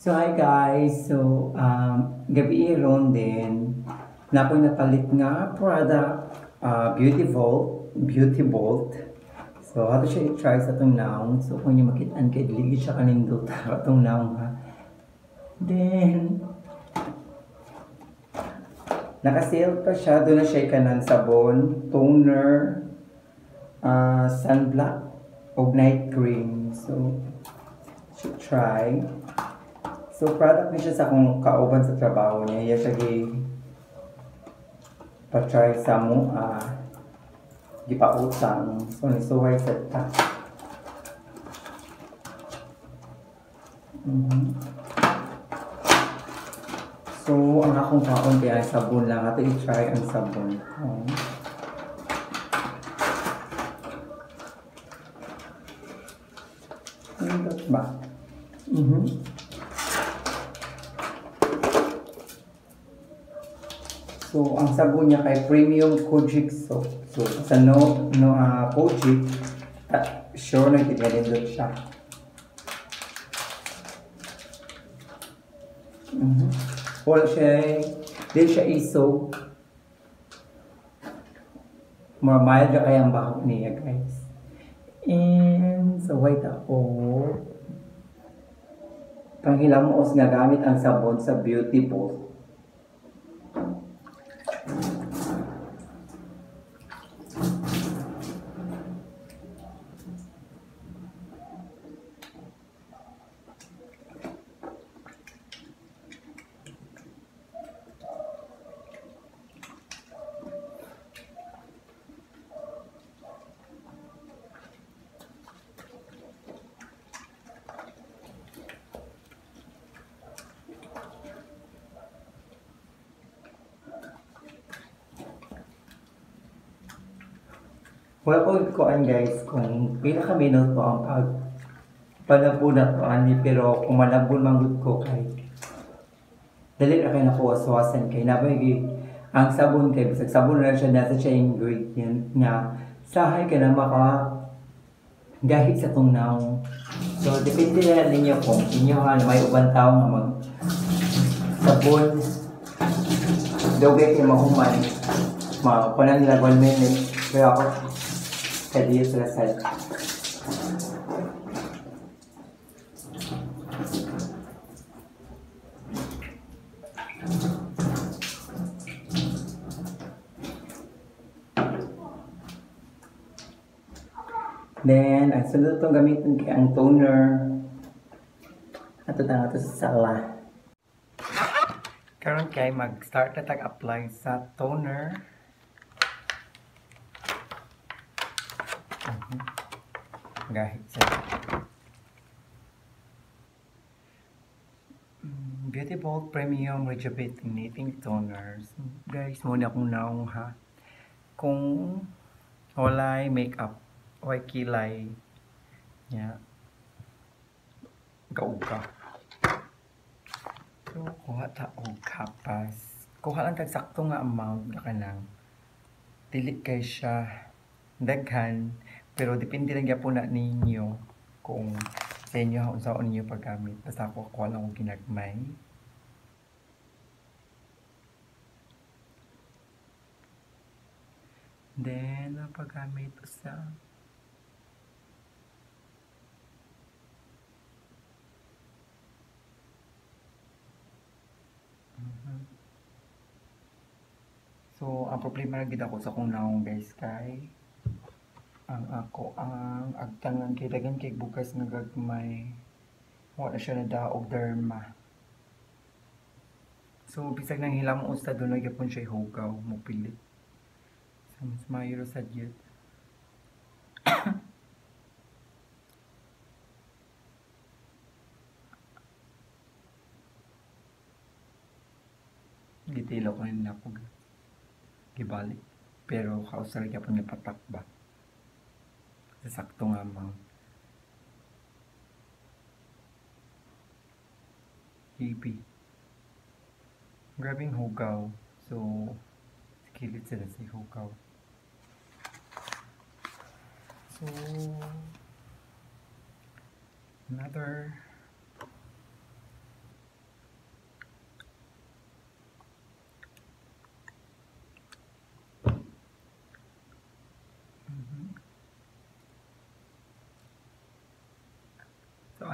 So hi guys, gabi ron din na ako napalit nga product, Beauty Bolt. So ato siya i-try sa itong naong. So kung nyo makitaan kay dili siya kanindot itong naong ha. Then naka-sale pa siya, doon na siya kanan sabon, toner, sunblock, o night cream. So should try. So, product ni siya sa akong kauban sa trabaho niya. Iya siya pa-try sa mo, gipautang. So, nisuway sa ta. So, ang akong kaon kaya sabon lang. Ato i-try ang sabon. Ano ba? So, ang sabon niya kay Premium Kojic soap. So, sa Kojic, sure na kinalindot siya. Wala siya, di siya iso. More mild na kaya ang bahog niya, guys. And, so, wait ako. Panghilamos nga gamit ang sabon sa Beauty Bolt. Wala ko ikuan guys kung pinaka-minute to ang palabon na to ani, pero kung malabon manggod ko kay dali ra kay nakuwaswasan kay nabay ang sabon kay bisag sabon na siya nasa siya ingredient nga sahay ka na maka gahit sa tong naong. So depende na ninyo kung inyo may ubang tao nga mag sabon dugay kay mahuman kunan nila 1 minute pero ako kaya sila sa then, ang sunod itong gamitin kay ang toner. Ato na ito sa sala. Karon kay mag-start na tag-apply sa toner. Gahit sa Beauty Bolt Premium Rejuvenating Toners. Guys, muna akong naong ha. Kung walay makeup o kilay niya gauga. So, kuha ta og kapas. Kuha lang kag sakto nga amount na kanang dili kay siya daghan, pero depende lang gyapon na ninyo kung sa inyo unsaon ninyo paggamit. Basta ako kuha lang og ginagmay. Then, paggamit sa So, ang problema na gid ako sa kung naong guys kay ang agtangan kay dagan kay bukas nga gagmay. Wala siya na daog derma. So, bisag nang hilam usta doon na gyapon siya hugaw mo pilit. So, mas mayro sa diet. Gitilo ko na po gibalik, pero kausar gyapon nga patak ba sa sakto nga amount. Hibi grabing hugaw, so kilit sila sa hugaw. So another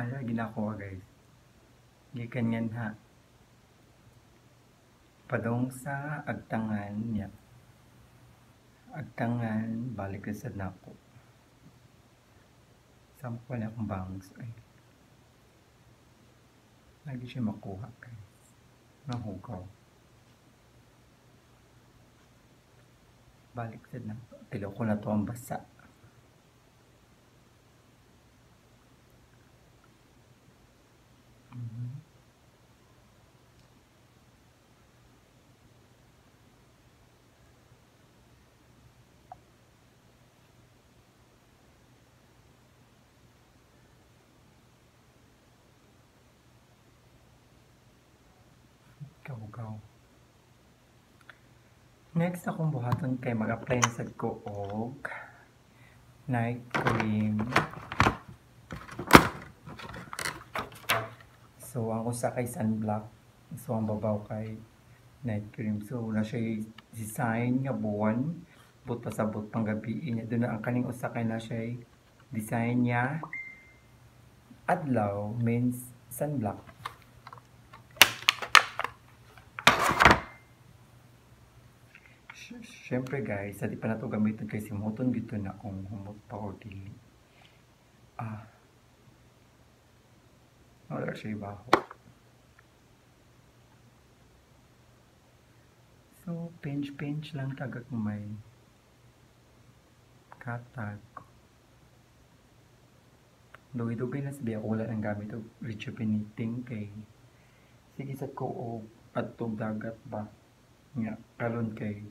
Ala, ginakuha guys. Gikan yan ha. Padong sa agtangan niya. Agtangan, balik ka sa nako. Sampo na akong bangs. Ay. Lagi siya makuha guys. Nahugaw. Balik sa nako. Tilaw ko na to ang basa. Gaw-gaw. Next akong buhaton kay mag-apply na sa kuog night cream. So ang usa kay sunblock, so ang babaw kay night cream. So na siya design nga buwan but pasabot pang gabi niya. Doon na ang kaning usa kay na siya design niya adlaw means sunblock. Siyempre guys, sa di pa na ito gamitin kay simuton dito na kung humot pa o dili. Wala siya ibaho. So, pinch lang tagak may katag. Dugay-dugay na sabi ako wala nang gamit o rejuvenating kay sige sa ko at tong dagat ba nga karon kay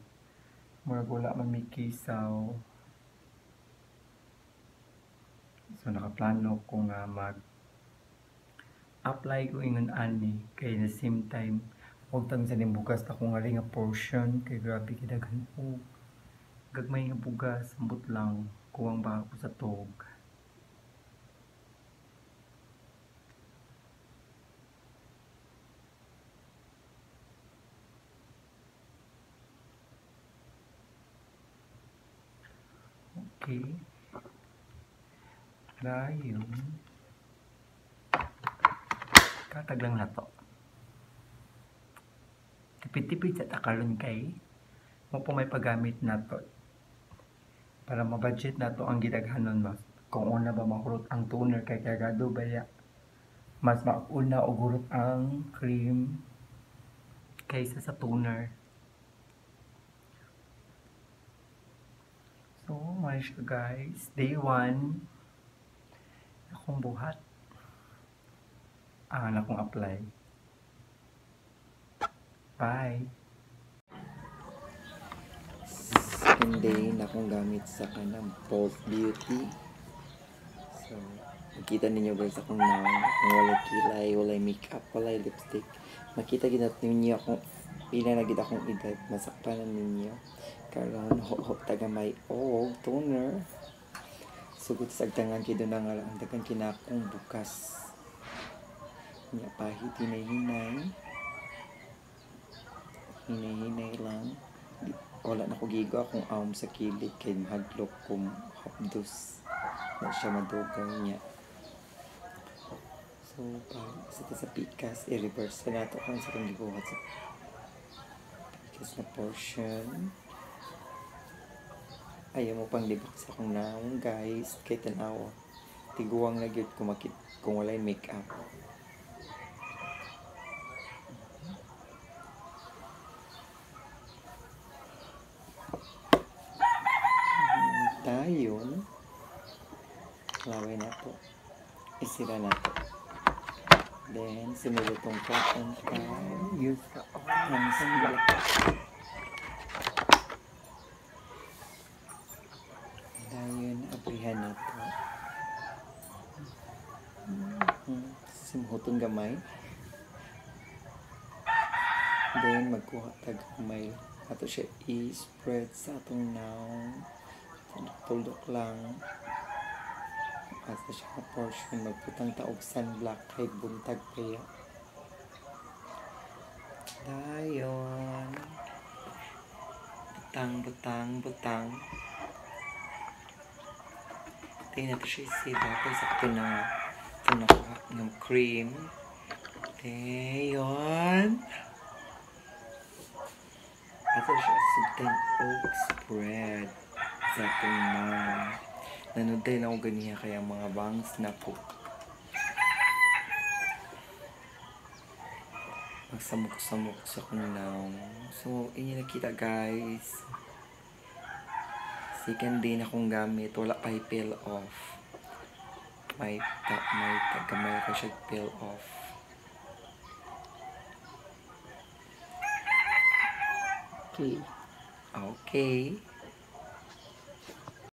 murag wala man may kisaw. So nakaplano ko nga mag apply ko ingon ani kay the same time huwag tang sa bugas na kung nga nga portion kay grabe kidaghan o gagmay nga bugas ambot lang kuwang ba ako sa tog. Okay. Dayon. Katag lang na to. Tipid-tipid sa takalon kay mo po may paggamit na to. Para mabudget na to ang gidaghanon mas. Kung una ba makurot ang toner kay kagado baya. Mas mauna o gurot ang cream kaysa sa toner. So, may siya guys. Day 1. Akong buhat. Akong apply. Bye! Second day na akong gamit sa kanang Bold Beauty. So, makita ninyo guys akong naong kung walay kilay, walay makeup, walay lipstick. Makita ginat ninyo akong pila na gid akong edad, masakpan na ninyo. Karon hop taga may toner. Sugod sa agtangan kay doon nga ang dagang kinakong bukas. Nya pahit hinay-hinay. Hinay-hinay lang. Wala na ko gigo akong aum sa kilid kay mahadlok kong hapdos. Na siya madugay niya. So, sa pikas, i-reverse na ito kung sa kong gibuhat sa pikas na portion. Ayaw mo pang libak sa akong naong guys. Kay tanawa. Tiguang na gyud kumakit kung walay make-up. Dayon. Laway na to. Isira na to. Then, sunod itong cotton pad. Use ka ng sunblock. Dayon, abrihan na to. Simhutong gamay. Then, magkuha tag gamay. Ato siya i-spread sa atong naong. Tuldok lang. Asa siya ka portion. Magputang taog sunblock kay buntag kaya. Dayon. Butang. Tingnan natin siya isida. Kaya sakto na Ito naka ng cream. Yun. Ito siya subtang oat spread. Sa ating nanood na ako ganiya kaya mga bangs na po. Magsamok-samok sa kunaw. So, inyo nakita guys. Second day na akong gamit. Wala pa peel off. May tagamay ko siya peel off. Okay. Okay.